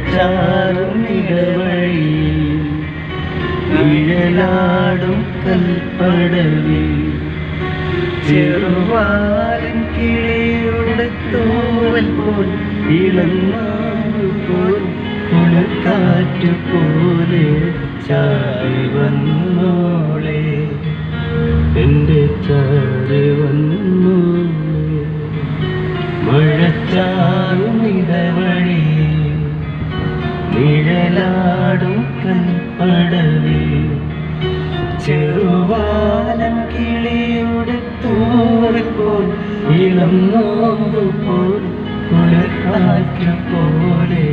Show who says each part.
Speaker 1: മഴച്ചാറും ഇടവഴി നിഴലാടും കൽപ്പടവിൽ ചെറുവാലൻ കിളിയുടെ തൂവൽ പോൽ ഇളങ്ങാറുപോൽ കുളിർക്കാറ്റു പോലെ ചാരി വന്നോളെ എൻ്റെ ചാരി വന്നോളെ മഴച്ചാറും ഇടവഴി നിഴലാടും കൽപ്പടവിൽ ചെറുവാലൻ കിളിയുടെ തൂവൽ പോൽ ഇളം നോമ്പ് പോൽ കുളിർക്കാറ്റ് പോലെ